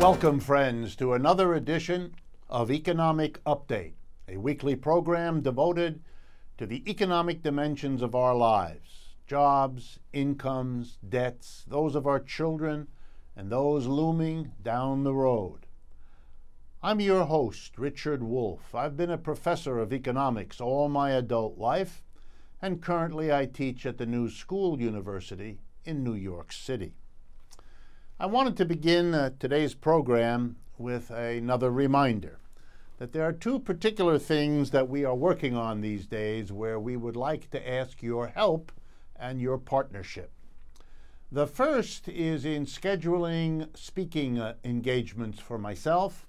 Welcome, friends, to another edition of Economic Update, a weekly program devoted to the economic dimensions of our lives: jobs, incomes, debts, those of our children, and those looming down the road. I'm your host, Richard Wolff. I've been a professor of economics all my adult life, and currently I teach at the New School University in New York City. I wanted to begin today's program with another reminder that there are two particular things that we are working on these days where we would like to ask your help and your partnership. The first is in scheduling speaking engagements for myself.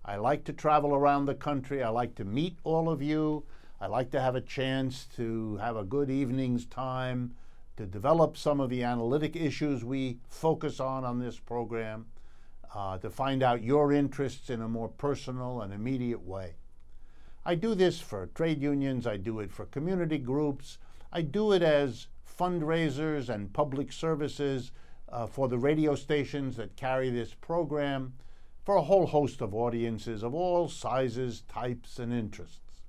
I like to travel around the country. I like to meet all of you. I like to have a chance to have a good evening's time to develop some of the analytic issues we focus on this program, to find out your interests in a more personal and immediate way. I do this for trade unions. I do it for community groups. I do it as fundraisers and public services for the radio stations that carry this program, for a whole host of audiences of all sizes, types, and interests.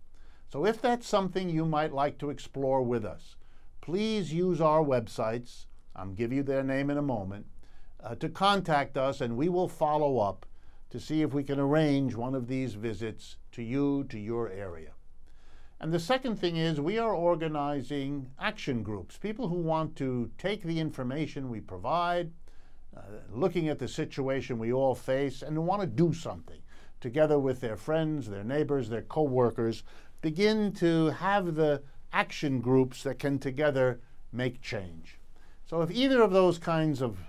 So if that's something you might like to explore with us, please use our websites, I'll give you their name in a moment, to contact us, and we will follow up to see if we can arrange one of these visits to you, to your area. And the second thing is we are organizing action groups, people who want to take the information we provide, looking at the situation we all face, and who want to do something together with their friends, their neighbors, their co-workers, begin to have the action groups that can together make change. So if either of those kinds of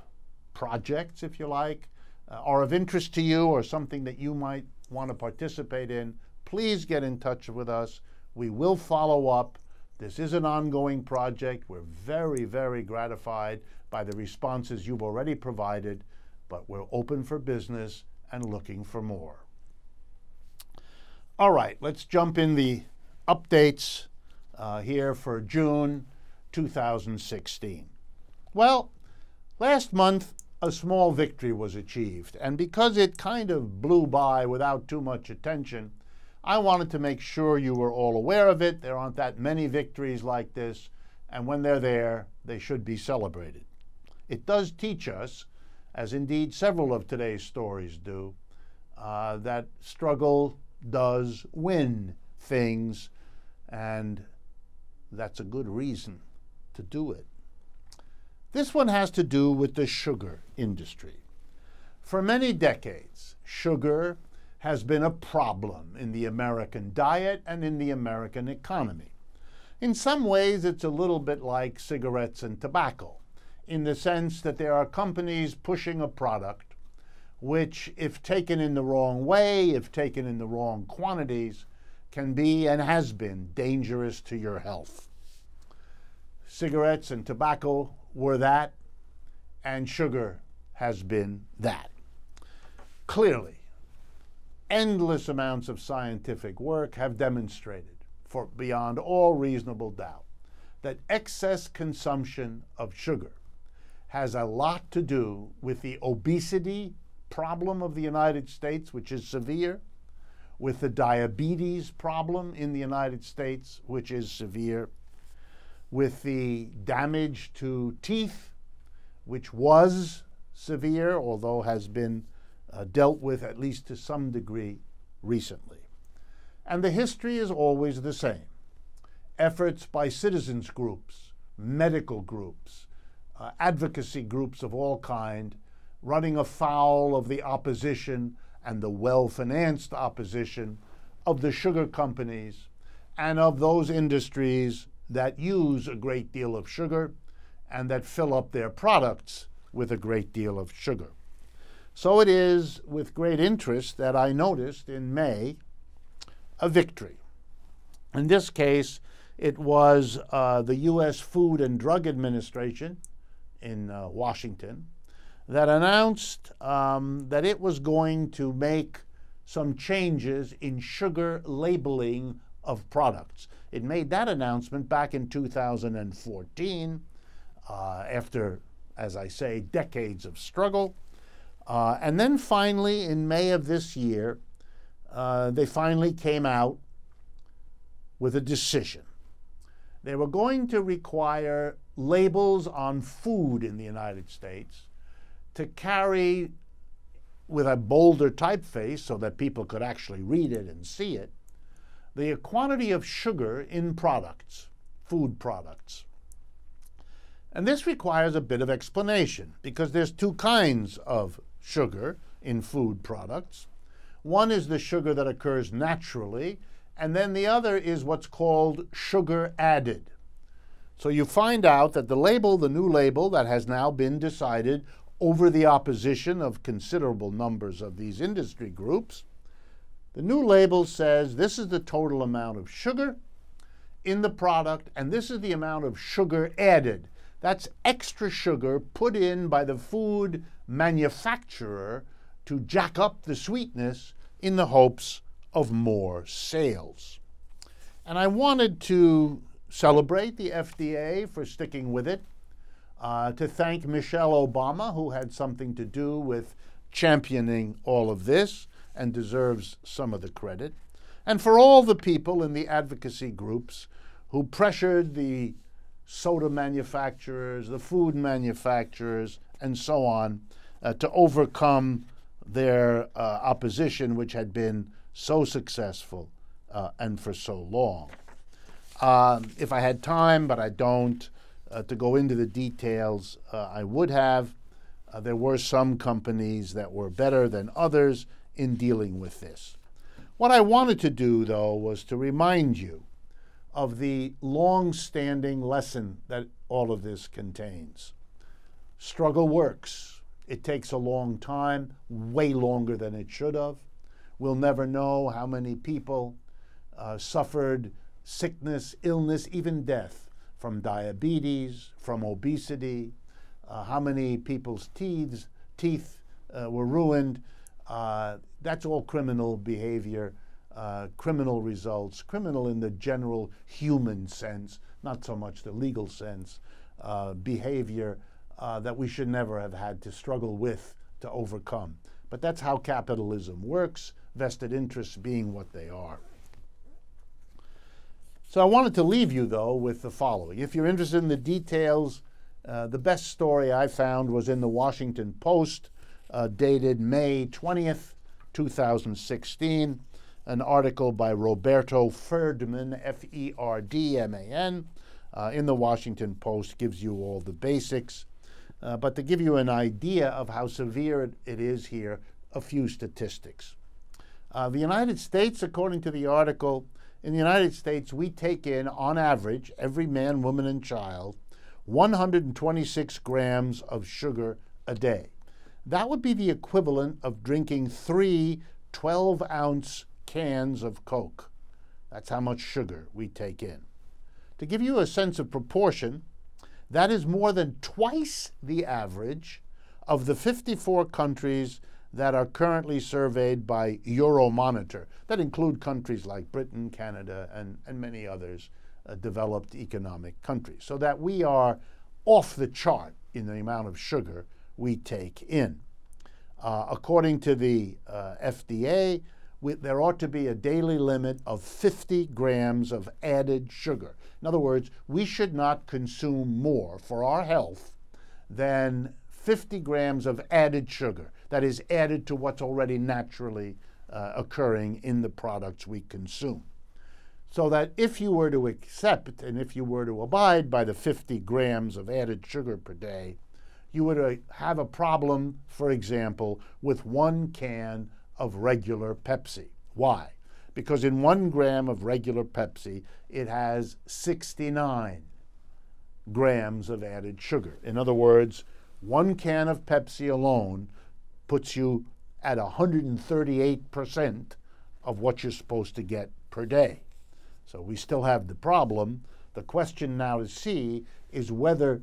projects, if you like, are of interest to you or something that you might want to participate in, please get in touch with us. We will follow up. This is an ongoing project. We're very, very gratified by the responses you've already provided, but we're open for business and looking for more. All right, let's jump in the updates here for June 2016. Well, last month a small victory was achieved, and because it kind of blew by without too much attention, I wanted to make sure you were all aware of it. There aren't that many victories like this, and when they're there, they should be celebrated. It does teach us, as indeed several of today's stories do, that struggle does win things, and that's a good reason to do it. This one has to do with the sugar industry. For many decades, sugar has been a problem in the American diet and in the American economy. In some ways, it's a little bit like cigarettes and tobacco, in the sense that there are companies pushing a product which, if taken in the wrong way, if taken in the wrong quantities, can be and has been dangerous to your health. Cigarettes and tobacco were that, and sugar has been that. Clearly, endless amounts of scientific work have demonstrated, for beyond all reasonable doubt, that excess consumption of sugar has a lot to do with the obesity problem of the United States, which is severe, with the diabetes problem in the United States, which is severe, with the damage to teeth, which was severe, although has been dealt with at least to some degree recently. And the history is always the same. Efforts by citizens groups, medical groups, advocacy groups of all kind, running afoul of the opposition and the well-financed opposition of the sugar companies and of those industries that use a great deal of sugar and that fill up their products with a great deal of sugar. So it is with great interest that I noticed in May a victory. In this case, it was the U.S. Food and Drug Administration in Washington that announced that it was going to make some changes in sugar labeling of products. It made that announcement back in 2014 after, as I say, decades of struggle. And then finally, in May of this year, they finally came out with a decision. They were going to require labels on food in the United States to carry with a bolder typeface so that people could actually read it and see it, the quantity of sugar in products, food products. And this requires a bit of explanation because there's two kinds of sugar in food products. One is the sugar that occurs naturally, and then the other is what's called sugar added. So you find out that the label, the new label that has now been decided over the opposition of considerable numbers of these industry groups, the new label says this is the total amount of sugar in the product, and this is the amount of sugar added. That's extra sugar put in by the food manufacturer to jack up the sweetness in the hopes of more sales. And I wanted to celebrate the FDA for sticking with it, to thank Michelle Obama, who had something to do with championing all of this and deserves some of the credit, and for all the people in the advocacy groups who pressured the soda manufacturers, the food manufacturers, and so on, to overcome their opposition, which had been so successful and for so long. If I had time, but I don't, to go into the details, I would have. There were some companies that were better than others in dealing with this. What I wanted to do, though, was to remind you of the long-standing lesson that all of this contains. Struggle works. It takes a long time, way longer than it should have. We'll never know how many people suffered sickness, illness, even death from diabetes, from obesity, how many people's teeth were ruined. That's all criminal behavior, criminal results, criminal in the general human sense, not so much the legal sense, behavior that we should never have had to struggle with to overcome. But that's how capitalism works, vested interests being what they are. So I wanted to leave you, though, with the following. If you're interested in the details, the best story I found was in the Washington Post, dated May 20th, 2016, an article by Roberto Ferdman, F-E-R-D-M-A-N, in the Washington Post, gives you all the basics. But to give you an idea of how severe it is here, a few statistics. The United States, according to the article, in the United States, we take in, on average, every man, woman, and child, 126 grams of sugar a day. That would be the equivalent of drinking 3 12-ounce cans of Coke. That's how much sugar we take in. To give you a sense of proportion, that is more than twice the average of the 54 countries that are currently surveyed by Euromonitor, that include countries like Britain, Canada, and many others, developed economic countries. So that we are off the chart in the amount of sugar we take in. According to the FDA, there ought to be a daily limit of 50 grams of added sugar. In other words, we should not consume more for our health than 50 grams of added sugar, that is added to what's already naturally occurring in the products we consume. So that if you were to accept and if you were to abide by the 50 grams of added sugar per day, you would have a problem, for example, with 1 can of regular Pepsi. Why? Because in 1 gram of regular Pepsi, it has 69 grams of added sugar. In other words, 1 can of Pepsi alone puts you at 138% of what you're supposed to get per day. So we still have the problem. The question now to see is whether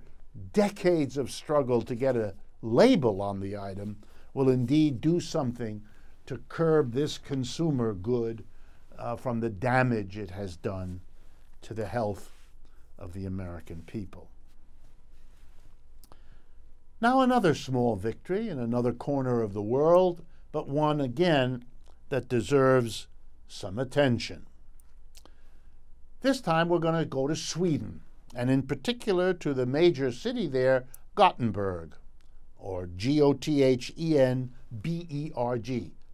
decades of struggle to get a label on the item will indeed do something to curb this consumer good from the damage it has done to the health of the American people. Now another small victory in another corner of the world, but one, again, that deserves some attention. This time we're going to go to Sweden, and in particular to the major city there, Gothenburg, or Gothenberg,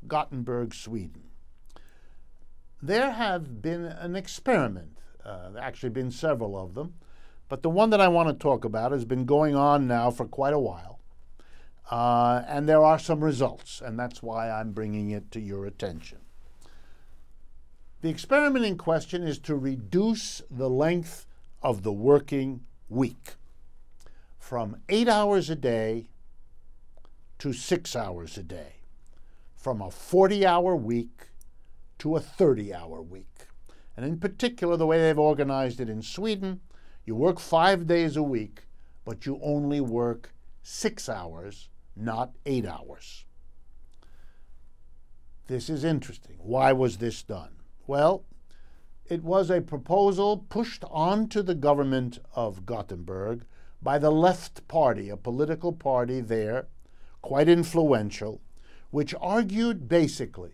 Gothenburg, Sweden. There have been an experiment, actually been several of them, but the one that I want to talk about has been going on now for quite a while, and there are some results, and that's why I'm bringing it to your attention. The experiment in question is to reduce the length of the working week from 8 hours a day to 6 hours a day, from a 40-hour week to a 30-hour week. And in particular, the way they've organized it in Sweden, you work 5 days a week, but you only work 6 hours, not 8 hours. This is interesting. Why was this done? Well, it was a proposal pushed onto the government of Gothenburg by the Left Party, a political party there, quite influential, which argued basically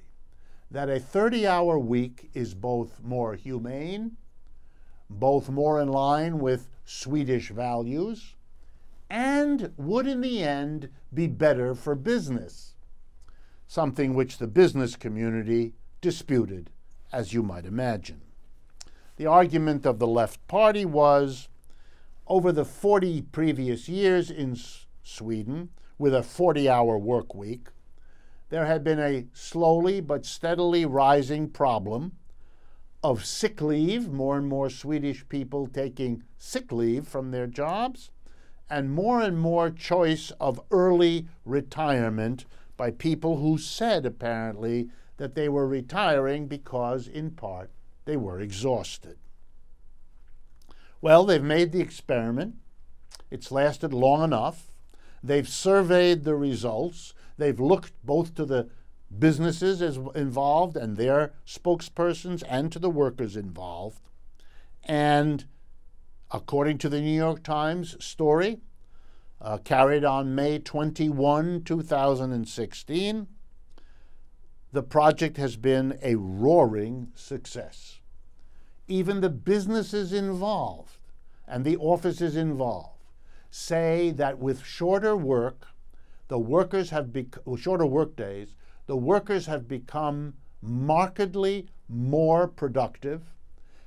that a 30-hour week is both more humane, both more in line with Swedish values, and would in the end be better for business, something which the business community disputed, as you might imagine. The argument of the Left Party was, over the 40 previous years in Sweden, with a 40-hour work week, there had been a slowly but steadily rising problem of sick leave, more and more Swedish people taking sick leave from their jobs, and more choice of early retirement by people who said, apparently, that they were retiring because, in part, they were exhausted. Well, they've made the experiment. It's lasted long enough. They've surveyed the results. They've looked both to the businesses involved and their spokespersons and to the workers involved. And according to the New York Times story, carried on May 21, 2016, the project has been a roaring success. Even the businesses involved and the offices involved say that with shorter work, shorter work days, the workers have become markedly more productive,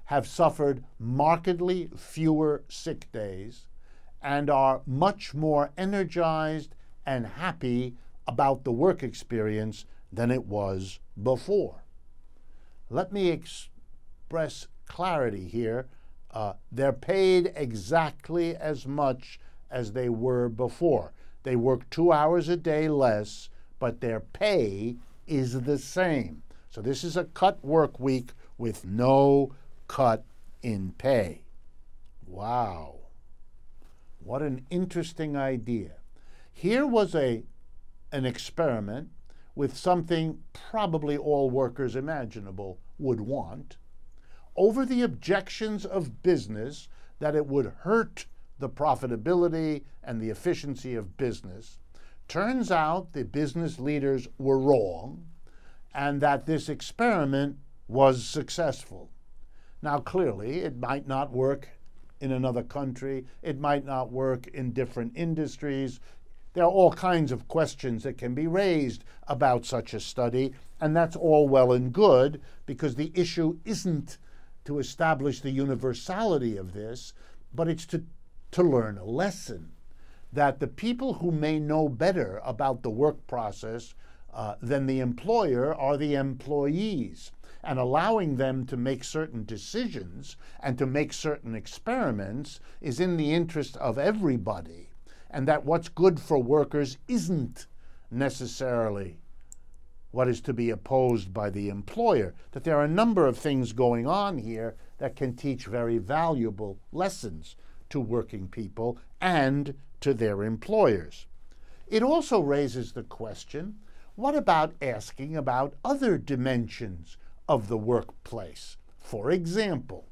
have suffered markedly fewer sick days, and are much more energized and happy about the work experience than it was before. Let me express clarity here. They're paid exactly as much as they were before. They work 2 hours a day less, but their pay is the same. So this is a cut work week with no cut in pay. Wow. What an interesting idea. Here was an experiment with something probably all workers imaginable would want, over the objections of business that it would hurt the profitability and the efficiency of business. Turns out the business leaders were wrong and that this experiment was successful. Now, clearly, it might not work in another country. It might not work in different industries. There are all kinds of questions that can be raised about such a study, and that's all well and good because the issue isn't to establish the universality of this, but it's to learn a lesson that the people who may know better about the work process than the employer are the employees, and allowing them to make certain decisions and to make certain experiments is in the interest of everybody, and that what's good for workers isn't necessarily what is to be opposed by the employer, that there are a number of things going on here that can teach very valuable lessons to working people and to their employers. It also raises the question, what about asking about other dimensions of the workplace? For example,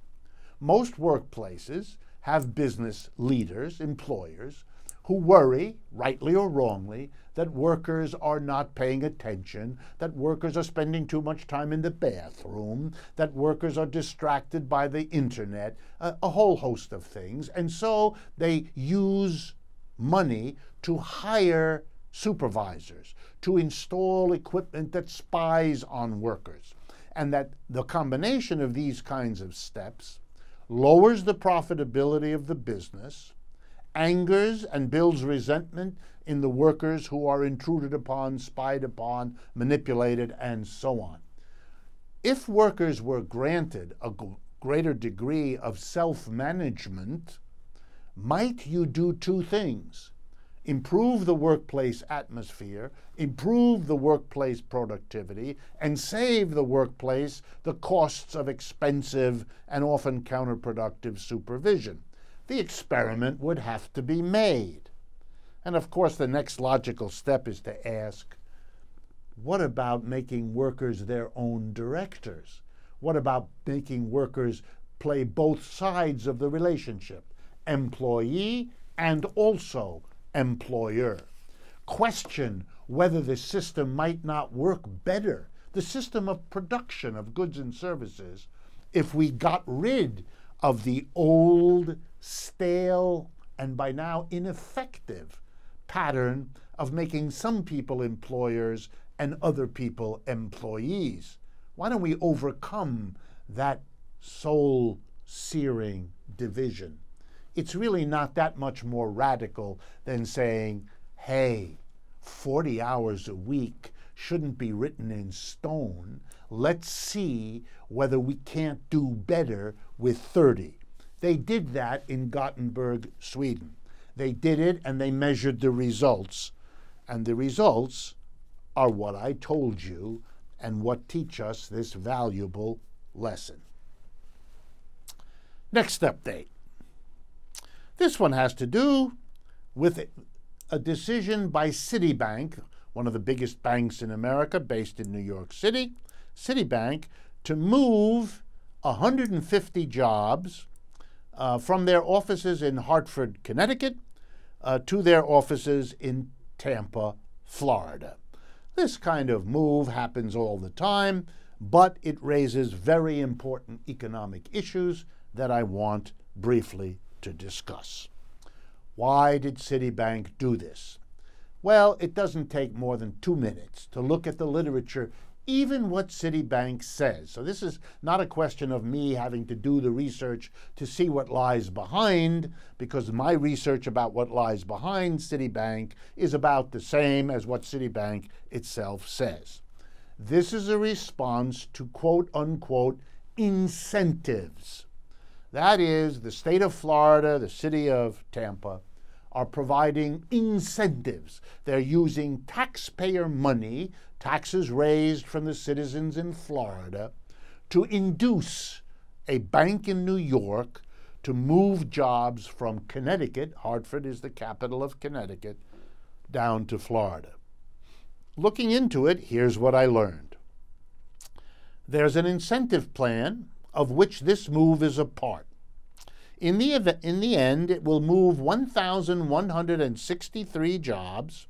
most workplaces have business leaders, employers, who worry, rightly or wrongly, that workers are not paying attention, that workers are spending too much time in the bathroom, that workers are distracted by the internet, a whole host of things. And so they use money to hire supervisors, to install equipment that spies on workers. And that the combination of these kinds of steps lowers the profitability of the business, angers and builds resentment in the workers who are intruded upon, spied upon, manipulated, and so on. If workers were granted a greater degree of self-management, might you do two things: improve the workplace atmosphere, improve the workplace productivity, and save the workplace the costs of expensive and often counterproductive supervision. The experiment would have to be made. And of course, the next logical step is to ask, what about making workers their own directors? What about making workers play both sides of the relationship, employee and also employer? Question whether the system might not work better, the system of production of goods and services, if we got rid of the old, stale, and by now ineffective pattern of making some people employers and other people employees. Why don't we overcome that soul-searing division? It's really not that much more radical than saying, hey, 40 hours a week shouldn't be written in stone. Let's see whether we can't do better with 30. They did that in Gothenburg, Sweden. They did it and they measured the results. And the results are what I told you and what teach us this valuable lesson. Next update. This one has to do with a decision by Citibank, one of the biggest banks in America based in New York City, Citibank, to move 150 jobs from their offices in Hartford, Connecticut, to their offices in Tampa, Florida. This kind of move happens all the time, but it raises very important economic issues that I want briefly to discuss. Why did Citibank do this? Well, it doesn't take more than 2 minutes to look at the literature, even what Citibank says. So this is not a question of me having to do the research to see what lies behind, because my research about what lies behind Citibank is about the same as what Citibank itself says. This is a response to quote-unquote incentives. That is, the state of Florida, the city of Tampa, are providing incentives. They're using taxpayer money, taxes raised from the citizens in Florida, to induce a bank in New York to move jobs from Connecticut, Hartford is the capital of Connecticut, down to Florida. Looking into it, here's what I learned. There's an incentive plan of which this move is a part. In the end, it will move 1,163 jobs,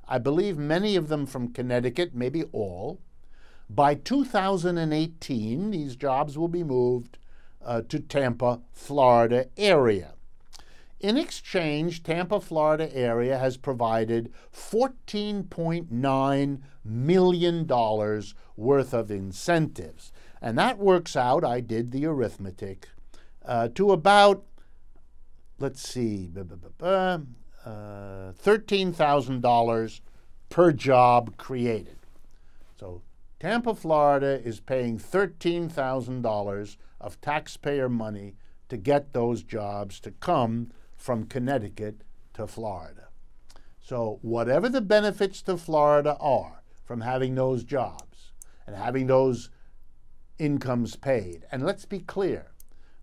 I believe many of them from Connecticut, maybe all. By 2018, these jobs will be moved to Tampa, Florida area. In exchange, Tampa, Florida area has provided $14.9 million worth of incentives. And that works out, I did the arithmetic, to about, let's see, $13,000 per job created. So Tampa, Florida is paying $13,000 of taxpayer money to get those jobs to come from Connecticut to Florida. So whatever the benefits to Florida are from having those jobs and having those incomes paid, and let's be clear,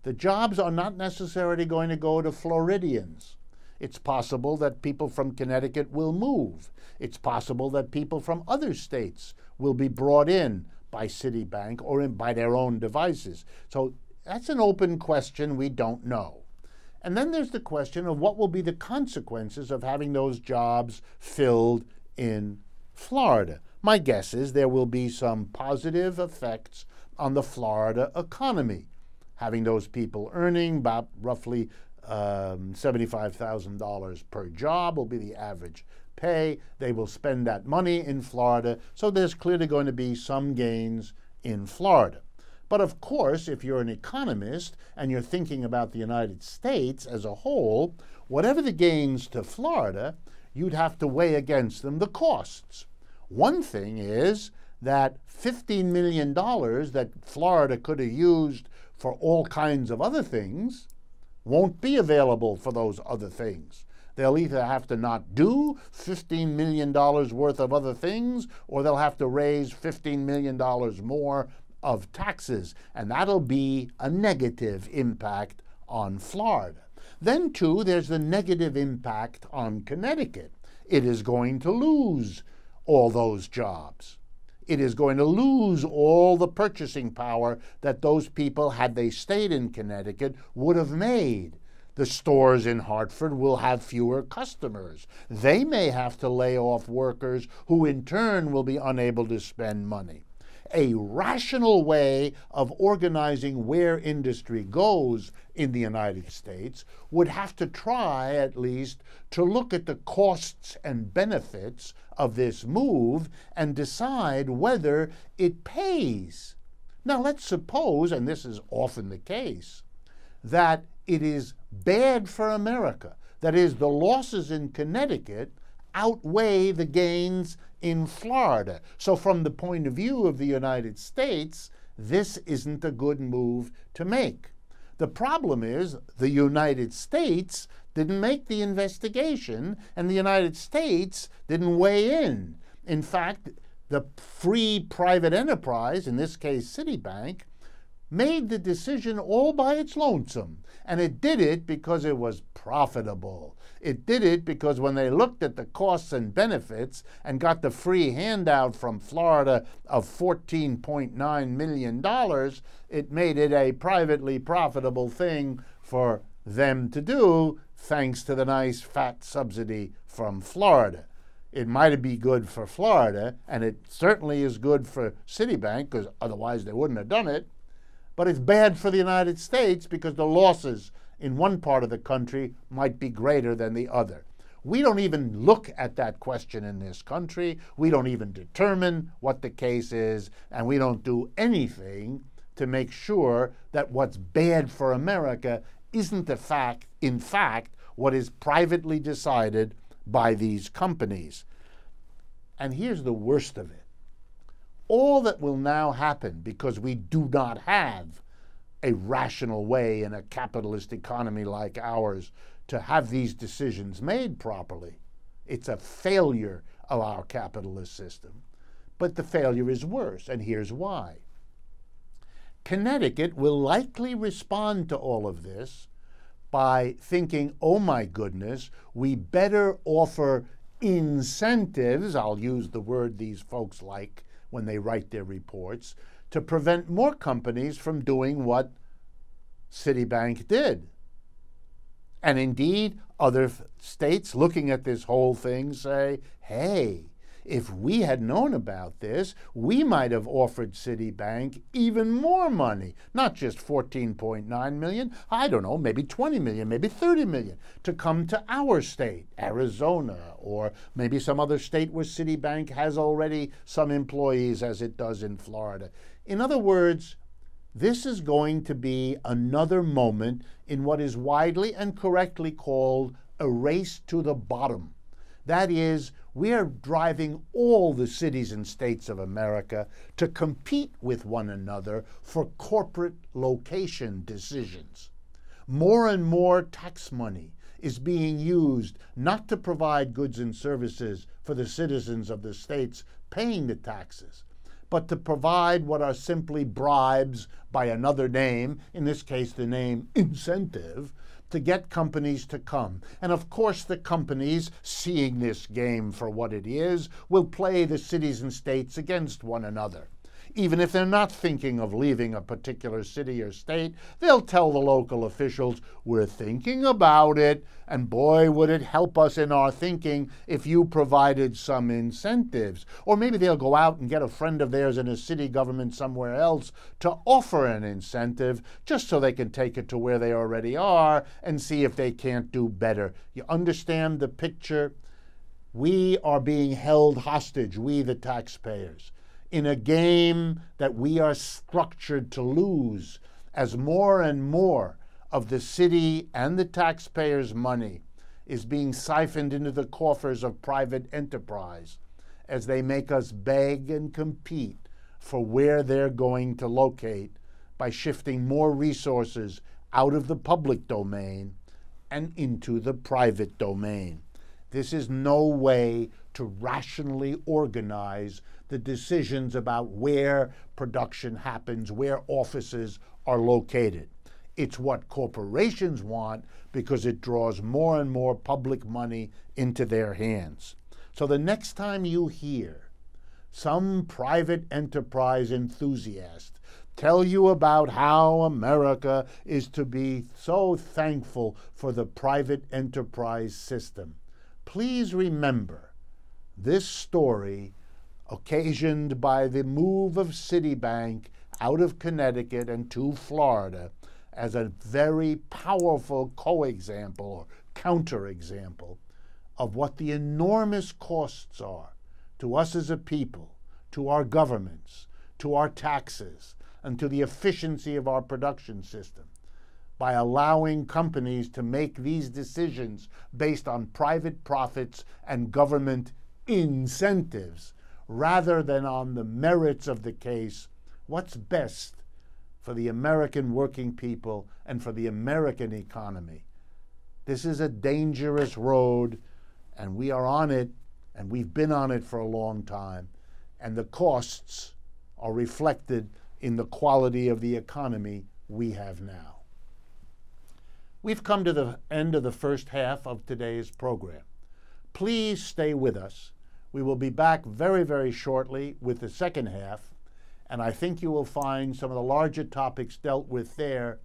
the jobs are not necessarily going to go to Floridians. It's possible that people from Connecticut will move. It's possible that people from other states will be brought in by Citibank or by their own devices. So that's an open question. We don't know. And then there's the question of what will be the consequences of having those jobs filled in Florida. My guess is there will be some positive effects on the Florida economy. Having those people earning about roughly $75,000 per job will be the average pay. They will spend that money in Florida, so there's clearly going to be some gains in Florida. But of course, if you're an economist and you're thinking about the United States as a whole, whatever the gains to Florida, you'd have to weigh against them the costs. One thing is that $15 million that Florida could have used for all kinds of other things won't be available for those other things. They'll either have to not do $15 million worth of other things, or they'll have to raise $15 million more of taxes, and that'll be a negative impact on Florida. Then, too, there's the negative impact on Connecticut. It is going to lose all those jobs. It is going to lose all the purchasing power that those people, had they stayed in Connecticut, would have made. The stores in Hartford will have fewer customers. They may have to lay off workers who in turn will be unable to spend money. A rational way of organizing where industry goes in the United States would have to try, at least, to look at the costs and benefits of this move and decide whether it pays. Now, let's suppose, and this is often the case, that it is bad for America. That is, the losses in Connecticut outweigh the gains in Florida. So from the point of view of the United States, this isn't a good move to make. The problem is the United States didn't make the investigation, and the United States didn't weigh in. In fact, the free private enterprise, in this case Citibank, made the decision all by its lonesome. And it did it because it was profitable. It did it because when they looked at the costs and benefits and got the free handout from Florida of $14.9 million, it made it a privately profitable thing for them to do, thanks to the nice fat subsidy from Florida. It might be good for Florida, and it certainly is good for Citibank, because otherwise they wouldn't have done it. But it's bad for the United States because the losses in one part of the country might be greater than the other. We don't even look at that question in this country. We don't even determine what the case is, and we don't do anything to make sure that what's bad for America isn't in fact what is privately decided by these companies. And here's the worst of it. All that will now happen, because we do not have a rational way in a capitalist economy like ours to have these decisions made properly. It's a failure of our capitalist system. But the failure is worse, and here's why. Connecticut will likely respond to all of this by thinking, oh my goodness, we better offer incentives, I'll use the word these folks like when they write their reports, to prevent more companies from doing what Citibank did. And indeed, other states looking at this whole thing say, hey, if we had known about this, we might have offered Citibank even more money, not just $14.9 million, I don't know, maybe $20 million, maybe $30 million, to come to our state, Arizona, or maybe some other state where Citibank has already some employees, as it does in Florida. In other words, this is going to be another moment in what is widely and correctly called a race to the bottom. That is, we are driving all the cities and states of America to compete with one another for corporate location decisions. More and more tax money is being used not to provide goods and services for the citizens of the states paying the taxes, but to provide what are simply bribes by another name, in this case the name incentive, to get companies to come. And of course the companies, seeing this game for what it is, will play the cities and states against one another. Even if they're not thinking of leaving a particular city or state, they'll tell the local officials, we're thinking about it, and boy, would it help us in our thinking if you provided some incentives. Or maybe they'll go out and get a friend of theirs in a city government somewhere else to offer an incentive just so they can take it to where they already are and see if they can't do better. You understand the picture? We are being held hostage, we the taxpayers, in a game that we are structured to lose as more and more of the city and the taxpayers' money is being siphoned into the coffers of private enterprise as they make us beg and compete for where they're going to locate by shifting more resources out of the public domain and into the private domain. This is no way to rationally organize the decisions about where production happens, where offices are located. It's what corporations want because it draws more and more public money into their hands. So the next time you hear some private enterprise enthusiast tell you about how America is to be so thankful for the private enterprise system, please remember this story occasioned by the move of Citibank out of Connecticut and to Florida as a very powerful co-example or counter-example of what the enormous costs are to us as a people, to our governments, to our taxes, and to the efficiency of our production system by allowing companies to make these decisions based on private profits and government incentives rather than on the merits of the case, what's best for the American working people and for the American economy. This is a dangerous road, and we are on it, and we've been on it for a long time, and the costs are reflected in the quality of the economy we have now. We've come to the end of the first half of today's program. Please stay with us. We will be back very, very shortly with the second half, and I think you will find some of the larger topics dealt with there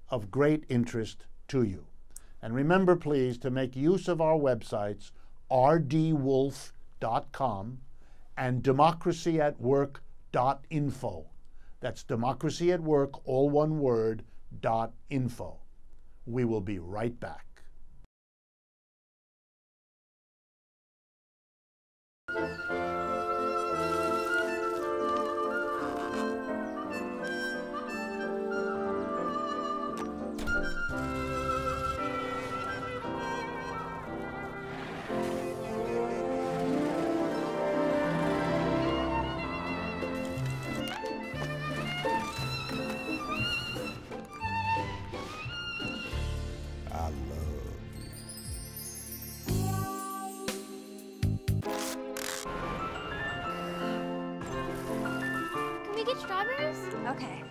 of great interest to you. And remember, please, to make use of our websites, rdwolff.com and democracyatwork.info. That's Democracy at Work, all one word, .info. We will be right back. Can we get strawberries? Okay.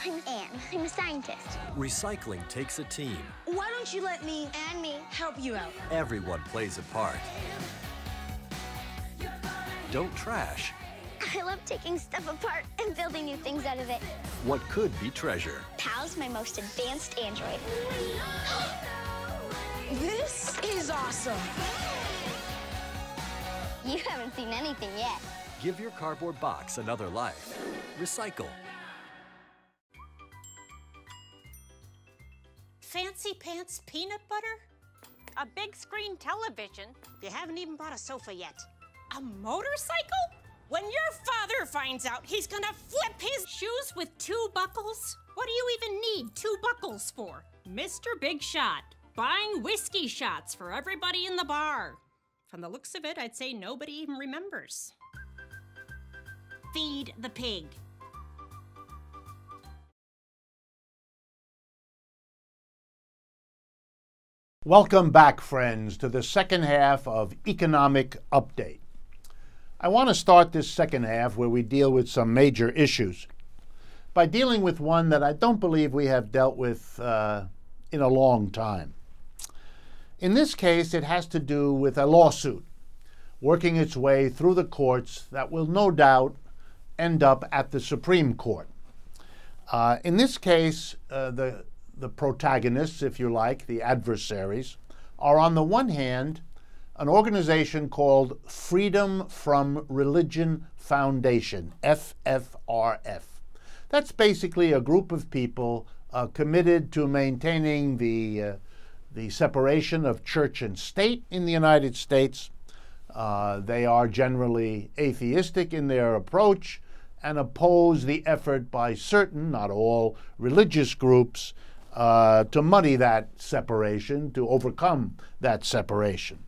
I'm Anne. I'm a scientist. Recycling takes a team. Why don't you let me And me. help you out? Everyone plays a part. Don't trash I love taking stuff apart and building new things out of it. what could be treasure. Pal's my most advanced android. This is awesome. You haven't seen anything yet. Give your cardboard box another life. Recycle. Fancy pants peanut butter? A big screen television? You haven't even bought a sofa yet. A motorcycle? When your father finds out, he's gonna flip his shoes with 2 buckles? What do you even need 2 buckles for? Mr. Big Shot, buying whiskey shots for everybody in the bar. From the looks of it, I'd say nobody even remembers. Feed the pig. Welcome back, friends, to the second half of Economic Update. I want to start this second half where we deal with some major issues by dealing with one that I don't believe we have dealt with in a long time. In this case, it has to do with a lawsuit working its way through the courts that will no doubt end up at the Supreme Court. In this case, the protagonists, if you like, the adversaries, are on the one hand an organization called Freedom from Religion Foundation, FFRF. That's basically a group of people committed to maintaining the separation of church and state in the United States. They are generally atheistic in their approach and oppose the effort by certain, not all, religious groups to muddy that separation, to overcome that separation.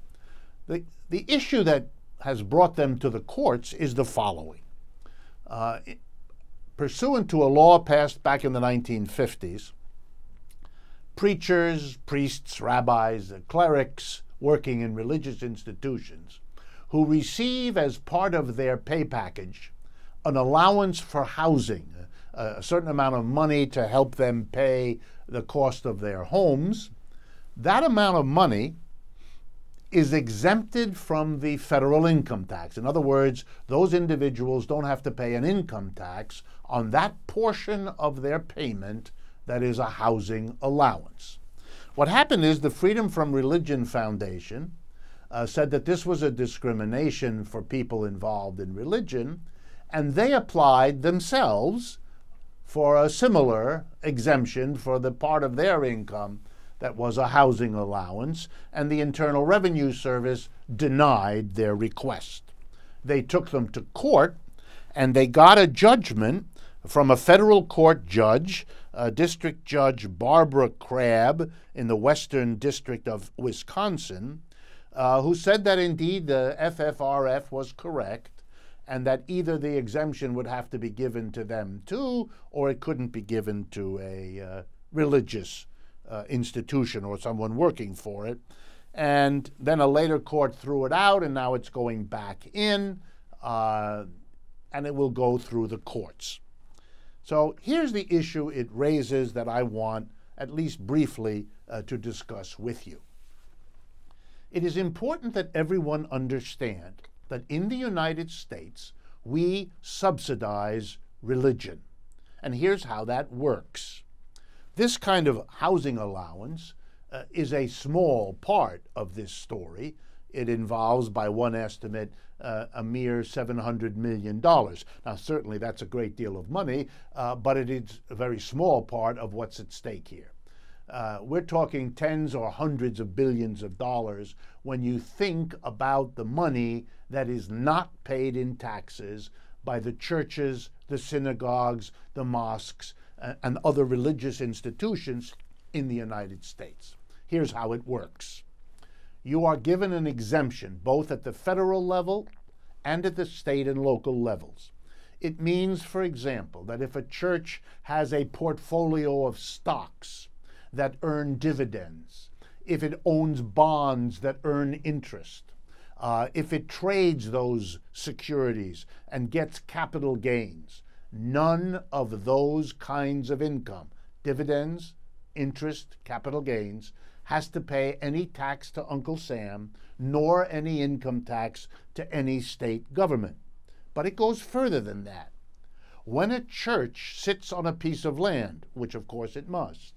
The issue that has brought them to the courts is the following. Pursuant to a law passed back in the 1950s, preachers, priests, rabbis, clerics working in religious institutions who receive as part of their pay package an allowance for housing, a certain amount of money to help them pay the cost of their homes, that amount of money is exempted from the federal income tax. In other words, those individuals don't have to pay an income tax on that portion of their payment that is a housing allowance. What happened is the Freedom from Religion Foundation said that this was a discrimination for people involved in religion, and they applied themselves for a similar exemption for the part of their income that was a housing allowance, and the Internal Revenue Service denied their request. They took them to court, and they got a judgment from a federal court judge, District Judge Barbara Crabb in the Western District of Wisconsin, who said that indeed the FFRF was correct, and that either the exemption would have to be given to them too, or it couldn't be given to a religious institution or someone working for it. And then a later court threw it out, and now it's going back in, and it will go through the courts. So here's the issue it raises that I want, at least briefly, to discuss with you. It is important that everyone understand that in the United States, we subsidize religion. And here's how that works. This kind of housing allowance is a small part of this story. It involves, by one estimate, a mere $700 million. Now, certainly that's a great deal of money, but it is a very small part of what's at stake here. We're talking tens or hundreds of billions of dollars when you think about the money that is not paid in taxes by the churches, the synagogues, the mosques, and other religious institutions in the United States. Here's how it works. You are given an exemption both at the federal level and at the state and local levels. It means, for example, that if a church has a portfolio of stocks that earn dividends, if it owns bonds that earn interest, if it trades those securities and gets capital gains, none of those kinds of income, dividends, interest, capital gains, has to pay any tax to Uncle Sam, nor any income tax to any state government. But it goes further than that. When a church sits on a piece of land, which of course it must,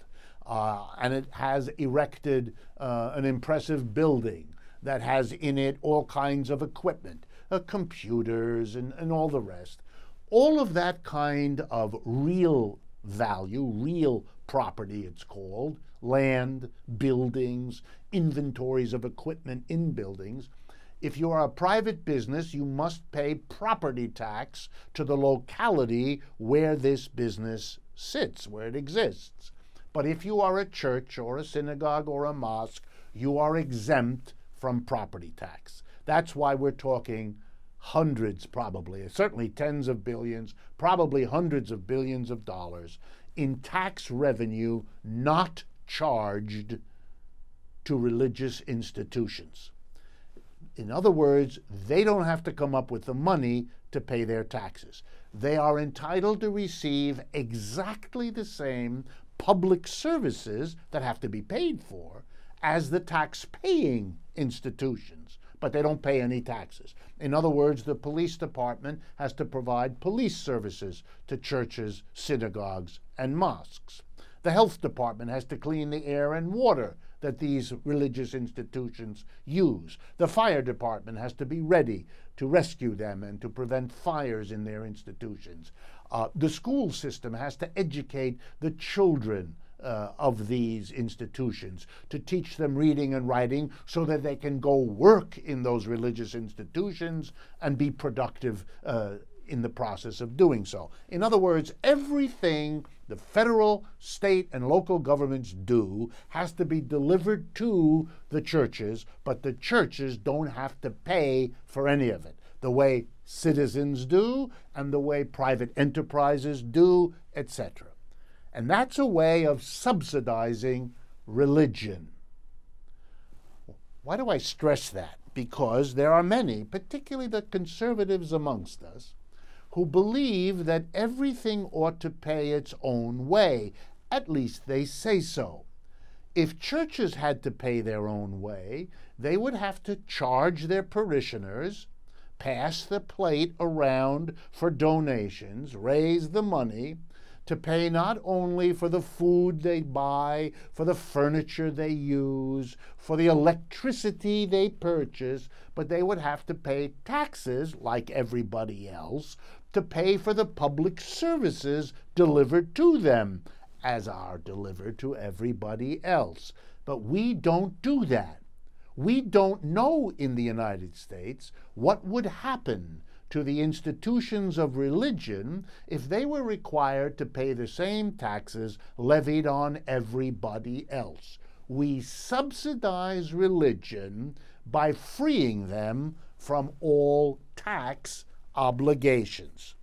and it has erected an impressive building that has in it all kinds of equipment, computers and all the rest. All of that kind of real value, real property it's called, land, buildings, inventories of equipment in buildings. If you are a private business, you must pay property tax to the locality where this business sits, where it exists. But if you are a church or a synagogue or a mosque, you are exempt from property tax. That's why we're talking hundreds, probably, certainly tens of billions, probably hundreds of billions of dollars in tax revenue not charged to religious institutions. In other words, they don't have to come up with the money to pay their taxes. They are entitled to receive exactly the same public services that have to be paid for as the tax-paying institutions, but they don't pay any taxes. In other words, the police department has to provide police services to churches, synagogues, and mosques. The health department has to clean the air and water that these religious institutions use. The fire department has to be ready to rescue them and to prevent fires in their institutions. The school system has to educate the children of these institutions, to teach them reading and writing so that they can go work in those religious institutions and be productive in the process of doing so. In other words, everything the federal, state, and local governments do has to be delivered to the churches, but the churches don't have to pay for any of it, the way citizens do and the way private enterprises do, etc. And that's a way of subsidizing religion. Why do I stress that? Because there are many, particularly the conservatives amongst us, who believe that everything ought to pay its own way. At least they say so. If churches had to pay their own way, they would have to charge their parishioners, pass the plate around for donations, raise the money, to pay not only for the food they buy, for the furniture they use, for the electricity they purchase, but they would have to pay taxes, like everybody else, to pay for the public services delivered to them, as are delivered to everybody else. But we don't do that. We don't know in the United States what would happen to the institutions of religion if they were required to pay the same taxes levied on everybody else. We subsidize religion by freeing them from all tax obligations.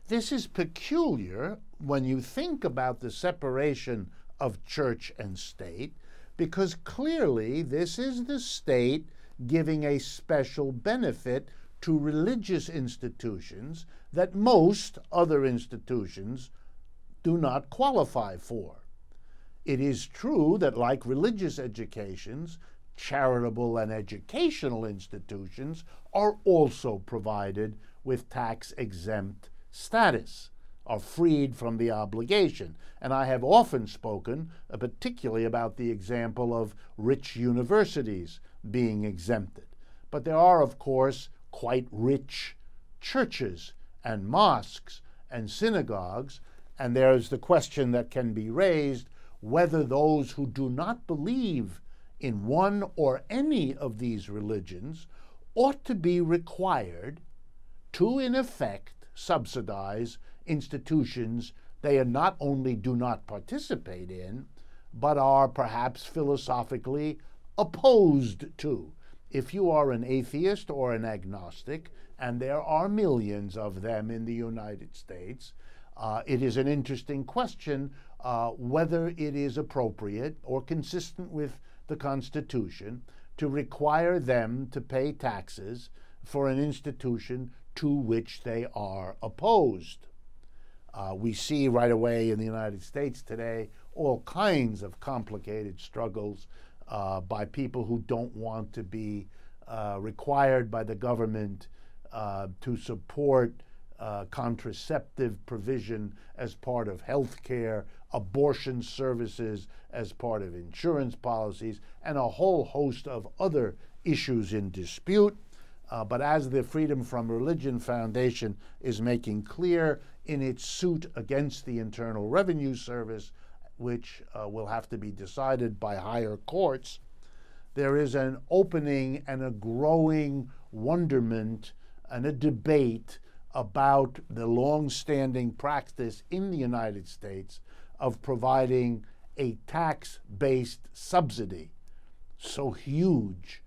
This is peculiar when you think about the separation of church and state, because clearly this is the state giving a special benefit to religious institutions that most other institutions do not qualify for. It is true that, like religious educations, charitable and educational institutions are also provided with tax-exempt status, are freed from the obligation. And I have often spoken particularly about the example of rich universities being exempted. But there are, of course, quite rich churches and mosques and synagogues, and there's the question that can be raised whether those who do not believe in one or any of these religions ought to be required to, in effect, subsidize institutions they not only do not participate in, but are perhaps philosophically opposed to. If you are an atheist or an agnostic, and there are millions of them in the United States, it is an interesting question whether it is appropriate or consistent with the Constitution to require them to pay taxes for an institution to which they are opposed. We see right away in the United States today all kinds of complicated struggles by people who don't want to be required by the government to support contraceptive provision as part of health care, abortion services as part of insurance policies, and a whole host of other issues in dispute. But as the Freedom from Religion Foundation is making clear in its suit against the Internal Revenue Service, which will have to be decided by higher courts, there is an opening and a growing wonderment and a debate about the long-standing practice in the United States of providing a tax-based subsidy so huge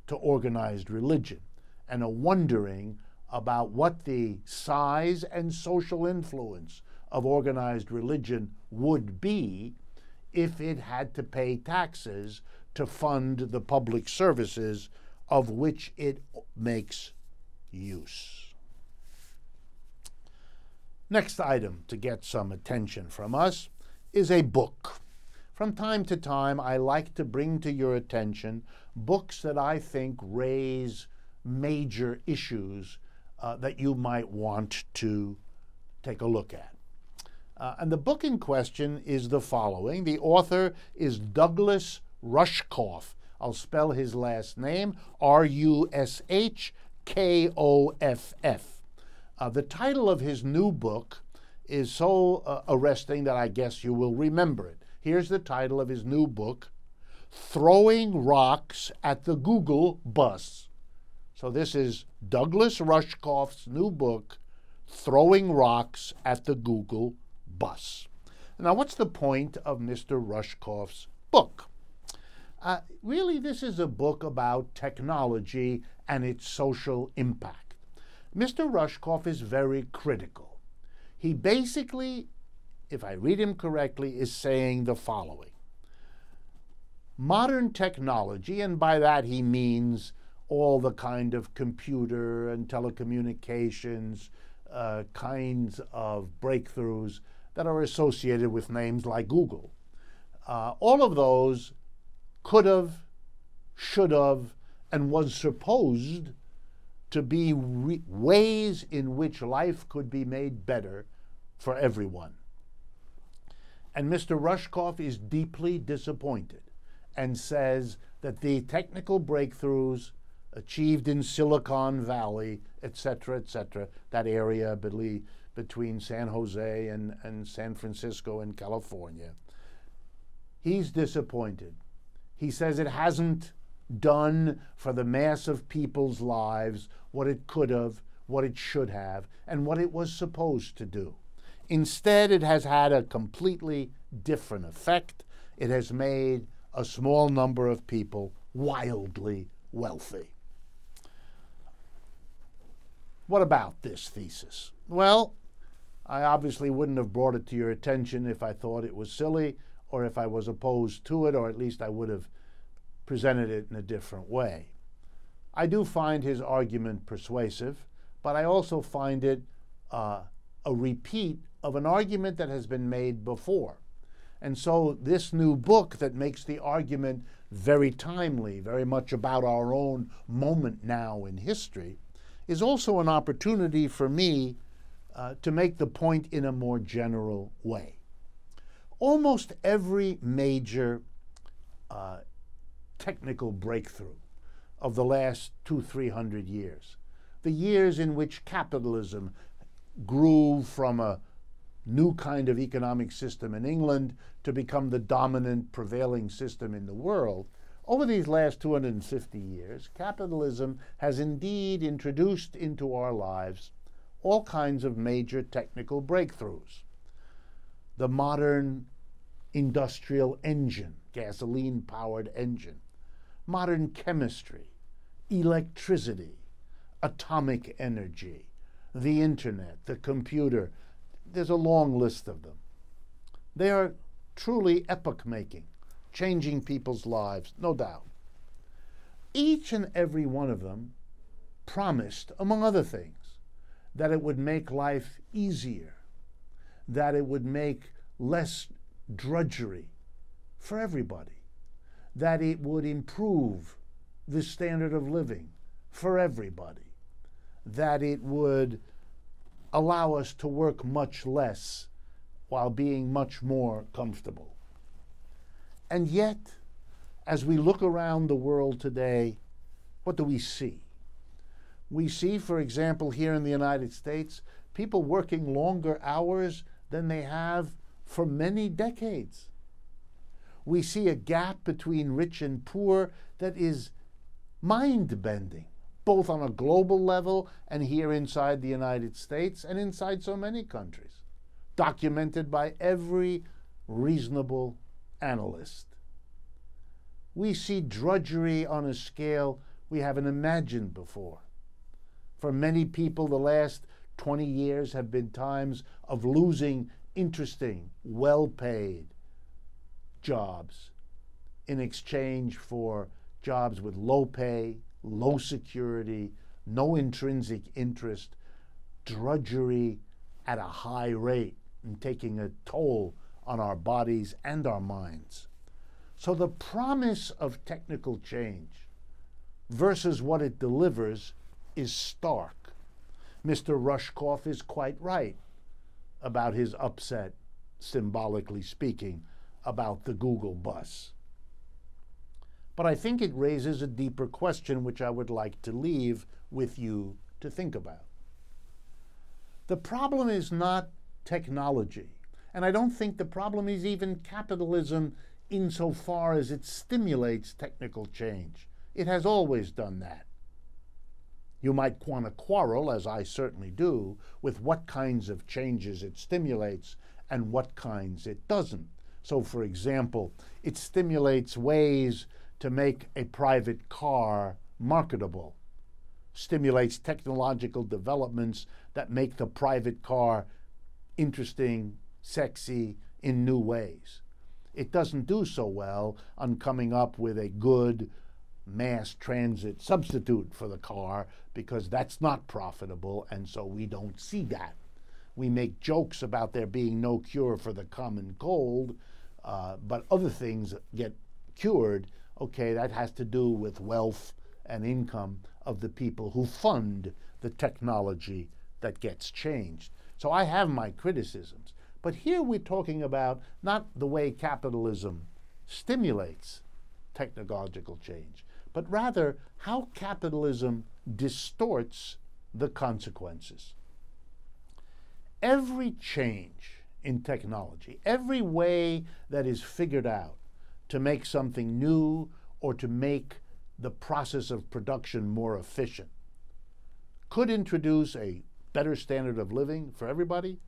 to organized religion, and a wondering about what the size and social influence of organized religion would be if it had to pay taxes to fund the public services of which it makes use. Next item to get some attention from us is a book. From time to time, I like to bring to your attention books that I think raise major issues that you might want to take a look at. And the book in question is the following. The author is Douglas Rushkoff. I'll spell his last name, Rushkoff. The title of his new book is so arresting that I guess you will remember it. Here's the title of his new book, Throwing Rocks at the Google Bus. So this is Douglas Rushkoff's new book, Throwing Rocks at the Google Bus. Now, what's the point of Mr. Rushkoff's book? Really, this is a book about technology and its social impact. Mr. Rushkoff is very critical. He basically, if I read him correctly, is saying the following. Modern technology, and by that he means all the kind of computer and telecommunications kinds of breakthroughs that are associated with names like Google. All of those could have, should have, and was supposed to be ways in which life could be made better for everyone. And Mr. Rushkoff is deeply disappointed and says that the technical breakthroughs achieved in Silicon Valley, etc., that area between San Jose and San Francisco and California, he's disappointed. He says it hasn't done for the mass of people's lives what it could have, what it should have, and what it was supposed to do. Instead, it has had a completely different effect. It has made a small number of people wildly wealthy. What about this thesis? Well, I obviously wouldn't have brought it to your attention if I thought it was silly or if I was opposed to it, or at least I would have presented it in a different way. I do find his argument persuasive, but I also find it a repeat of an argument that has been made before. And so this new book that makes the argument very timely, very much about our own moment now in history, is also an opportunity for me to make the point in a more general way. Almost every major technical breakthrough of the last 200-300 years, the years in which capitalism grew from a new kind of economic system in England to become the dominant prevailing system in the world, over these last 250 years, capitalism has indeed introduced into our lives all kinds of major technical breakthroughs. The modern industrial engine, gasoline-powered engine, modern chemistry, electricity, atomic energy, the internet, the computer. There's a long list of them. They are truly epoch-making, changing people's lives, no doubt. Each and every one of them promised, among other things, that it would make life easier, that it would make less drudgery for everybody, that it would improve the standard of living for everybody, that it would allow us to work much less while being much more comfortable. And yet, as we look around the world today, what do we see? We see, for example, here in the United States, people working longer hours than they have for many decades. We see a gap between rich and poor that is mind-bending, both on a global level and here inside the United States and inside so many countries, documented by every reasonable analyst. We see drudgery on a scale we haven't imagined before. For many people, the last 20 years have been times of losing interesting, well-paid jobs in exchange for jobs with low pay, low security, no intrinsic interest, drudgery at a high rate and taking a toll on our bodies and our minds. So the promise of technical change versus what it delivers is stark. Mr. Rushkoff is quite right about his upset, symbolically speaking, about the Google bus. But I think it raises a deeper question which I would like to leave with you to think about. The problem is not technology, and I don't think the problem is even capitalism insofar as it stimulates technical change. It has always done that. You might want to quarrel, as I certainly do, with what kinds of changes it stimulates and what kinds it doesn't. So, for example, it stimulates ways to make a private car marketable, stimulates technological developments that make the private car interesting, sexy, in new ways. It doesn't do so well on coming up with a good mass transit substitute for the car, because that's not profitable, and so we don't see that. We make jokes about there being no cure for the common cold, but other things get cured. Okay, that has to do with wealth and income of the people who fund the technology that gets changed. So I have my criticisms. But here we're talking about not the way capitalism stimulates technological change, but rather how capitalism distorts the consequences. Every change in technology, every way that is figured out to make something new or to make the process of production more efficient, could introduce a better standard of living for everybody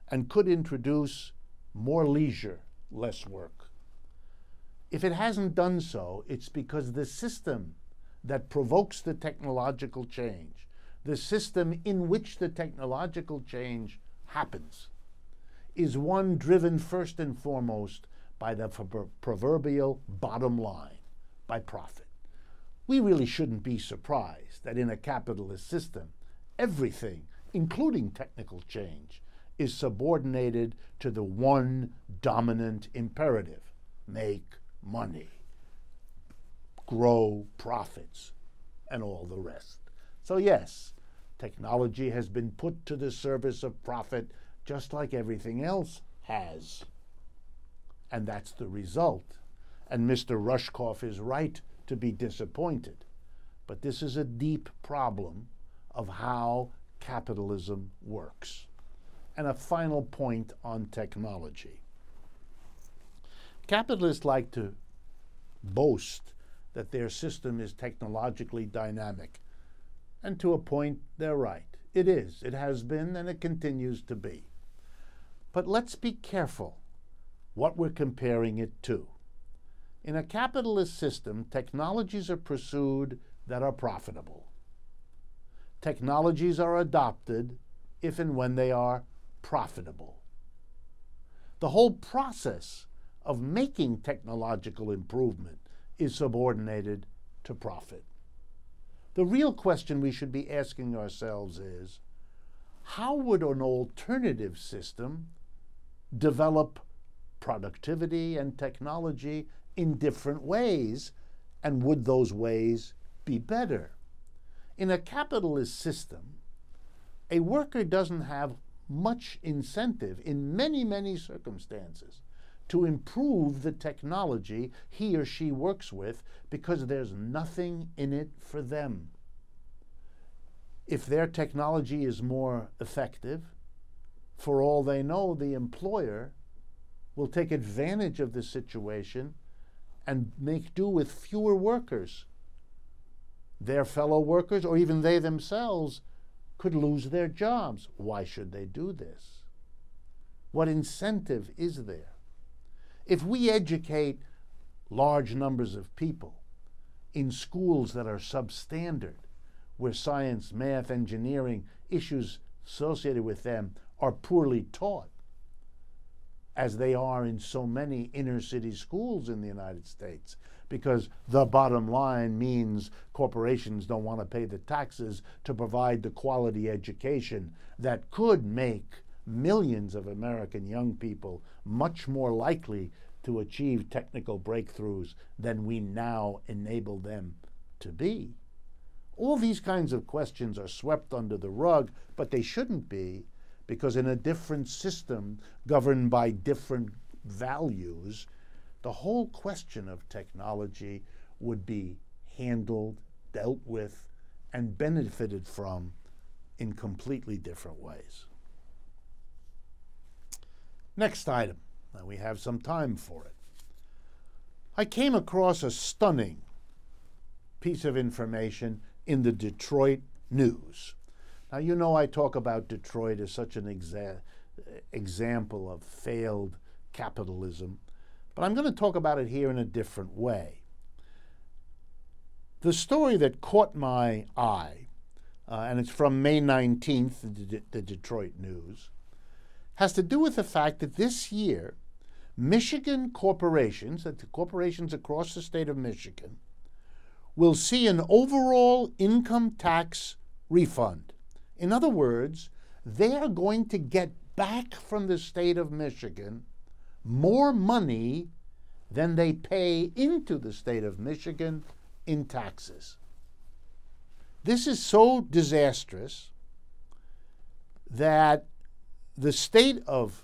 and could introduce more leisure, less work. If it hasn't done so, it's because the system that provokes the technological change, the system in which the technological change happens, is one driven first and foremost by the proverbial bottom line, by profit. We really shouldn't be surprised that in a capitalist system, everything, including technical change, is subordinated to the one dominant imperative: make money, grow profits, and all the rest. So yes, technology has been put to the service of profit just like everything else has. And that's the result. And Mr. Rushkoff is right to be disappointed. But this is a deep problem of how capitalism works. And a final point on technology. Capitalists like to boast that their system is technologically dynamic. And to a point, they're right. It is. It has been, and it continues to be. But let's be careful what we're comparing it to. In a capitalist system, technologies are pursued that are profitable. Technologies are adopted if and when they are profitable. The whole process of making technological improvement is subordinated to profit. The real question we should be asking ourselves is, how would an alternative system develop productivity and technology in different ways, and would those ways be better? In a capitalist system, a worker doesn't have much incentive in many, many circumstances to improve the technology he or she works with, because there's nothing in it for them. If their technology is more effective, for all they know, the employer will take advantage of the situation and make do with fewer workers. Their fellow workers, or even they themselves, could lose their jobs. Why should they do this? What incentive is there? If we educate large numbers of people in schools that are substandard, where science, math, engineering, issues associated with them are poorly taught, as they are in so many inner city schools in the United States, because the bottom line means corporations don't want to pay the taxes to provide the quality education that could make millions of American young people much more likely to achieve technical breakthroughs than we now enable them to be. All these kinds of questions are swept under the rug, but they shouldn't be, because in a different system governed by different values, the whole question of technology would be handled, dealt with, and benefited from in completely different ways. Next item. Now we have some time for it. I came across a stunning piece of information in the Detroit News. Now, you know I talk about Detroit as such an example of failed capitalism, but I'm going to talk about it here in a different way. The story that caught my eye, and it's from May 19th, the Detroit News, has to do with the fact that this year, Michigan corporations, the corporations across the state of Michigan, will see an overall income tax refund. In other words, they are going to get back from the state of Michigan more money than they pay into the state of Michigan in taxes. This is so disastrous that the state of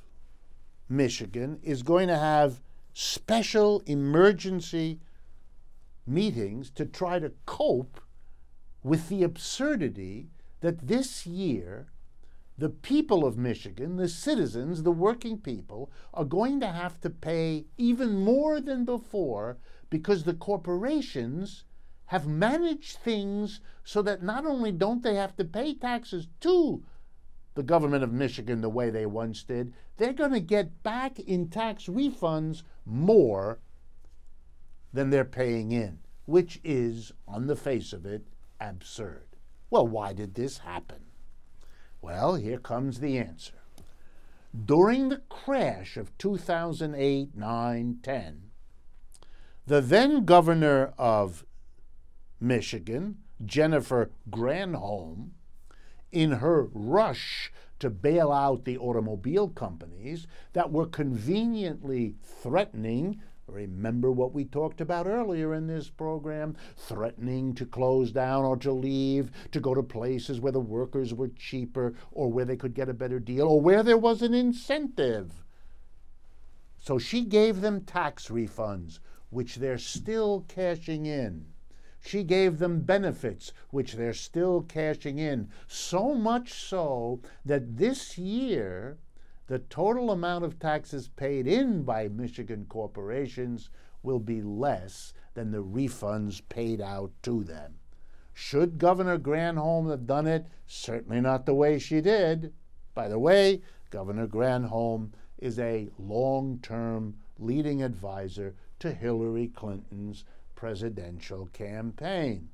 Michigan is going to have special emergency meetings to try to cope with the absurdity that this year the people of Michigan, the citizens, the working people, are going to have to pay even more than before because the corporations have managed things so that not only don't they have to pay taxes to the government of Michigan the way they once did, they're going to get back in tax refunds more than they're paying in, which is, on the face of it, absurd. Well, why did this happen? Well, here comes the answer. During the crash of 2008, 9, 10, the then governor of Michigan, Jennifer Granholm, in her rush to bail out the automobile companies that were conveniently threatening, remember what we talked about earlier in this program, threatening to close down or to leave, to go to places where the workers were cheaper or where they could get a better deal or where there was an incentive. So she gave them tax refunds, which they're still cashing in. She gave them benefits, which they're still cashing in. So much so that this year, the total amount of taxes paid in by Michigan corporations will be less than the refunds paid out to them. Should Governor Granholm have done it? Certainly not the way she did. By the way, Governor Granholm is a long-term leading advisor to Hillary Clinton's presidential campaign.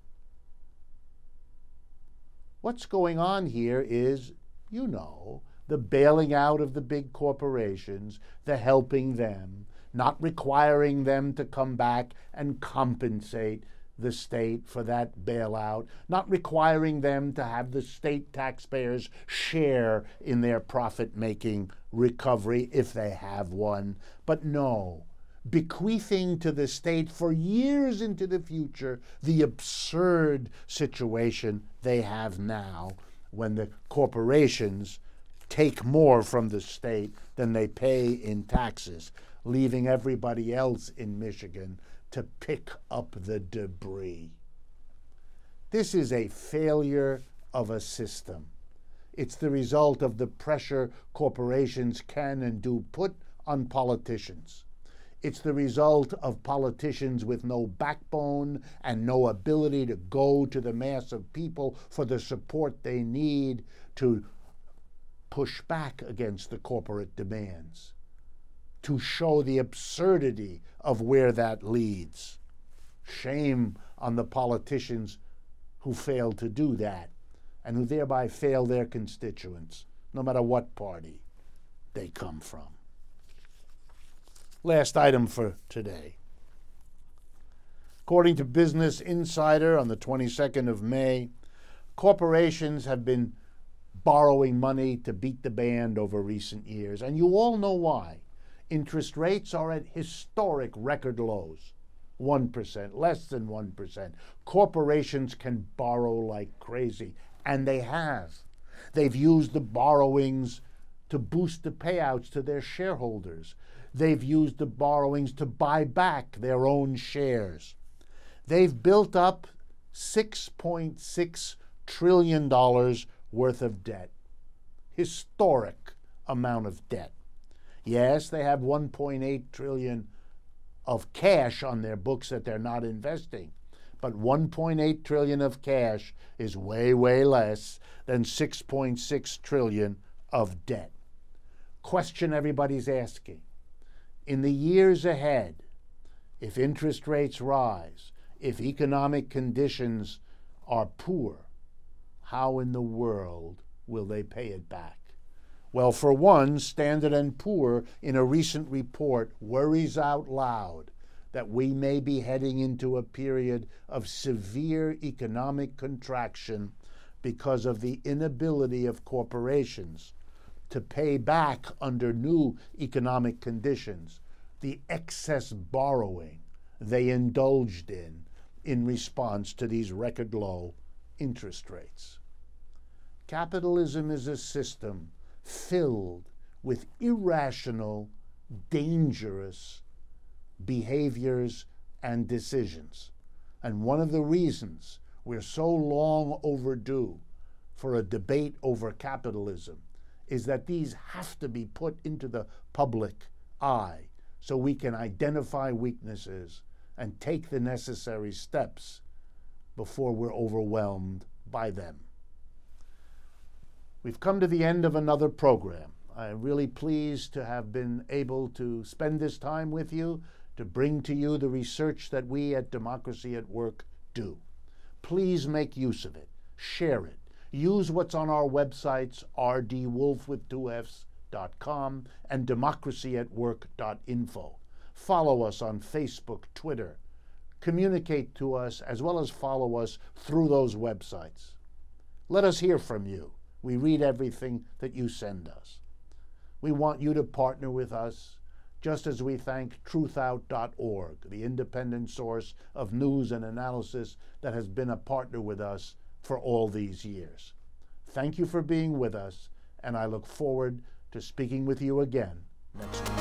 What's going on here is, you know, the bailing out of the big corporations, the helping them, not requiring them to come back and compensate the state for that bailout, not requiring them to have the state taxpayers share in their profit-making recovery if they have one, but no, bequeathing to the state for years into the future the absurd situation they have now when the corporations take more from the state than they pay in taxes, leaving everybody else in Michigan to pick up the debris. This is a failure of a system. It's the result of the pressure corporations can and do put on politicians. It's the result of politicians with no backbone and no ability to go to the mass of people for the support they need to push back against the corporate demands, to show the absurdity of where that leads. Shame on the politicians who fail to do that and who thereby fail their constituents, no matter what party they come from. Last item for today. According to Business Insider on the 22nd of May, corporations have been borrowing money to beat the band over recent years, and you all know why. Interest rates are at historic record lows. 1%, less than 1%. Corporations can borrow like crazy, and they have. They've used the borrowings to boost the payouts to their shareholders. They've used the borrowings to buy back their own shares. They've built up $6.6 trillion worth of debt. Historic amount of debt. Yes, they have $1.8 trillion of cash on their books that they're not investing. But $1.8 trillion of cash is way, way less than $6.6 trillion of debt. Question everybody's asking. In the years ahead, if interest rates rise, if economic conditions are poor, how in the world will they pay it back? Well, for one, Standard & Poor, in a recent report, worries out loud that we may be heading into a period of severe economic contraction because of the inability of corporations to pay back under new economic conditions the excess borrowing they indulged in response to these record low interest rates. Capitalism is a system filled with irrational, dangerous behaviors and decisions. And one of the reasons we're so long overdue for a debate over capitalism is that these have to be put into the public eye so we can identify weaknesses and take the necessary steps before we're overwhelmed by them. We've come to the end of another program. I'm really pleased to have been able to spend this time with you to bring to you the research that we at Democracy at Work do. Please make use of it. Share it. Use what's on our websites, rdwolff.com and democracyatwork.info. Follow us on Facebook, Twitter. Communicate to us as well as follow us through those websites. Let us hear from you. We read everything that you send us. We want you to partner with us, just as we thank truthout.org, the independent source of news and analysis that has been a partner with us for all these years. Thank you for being with us, and I look forward to speaking with you again next week.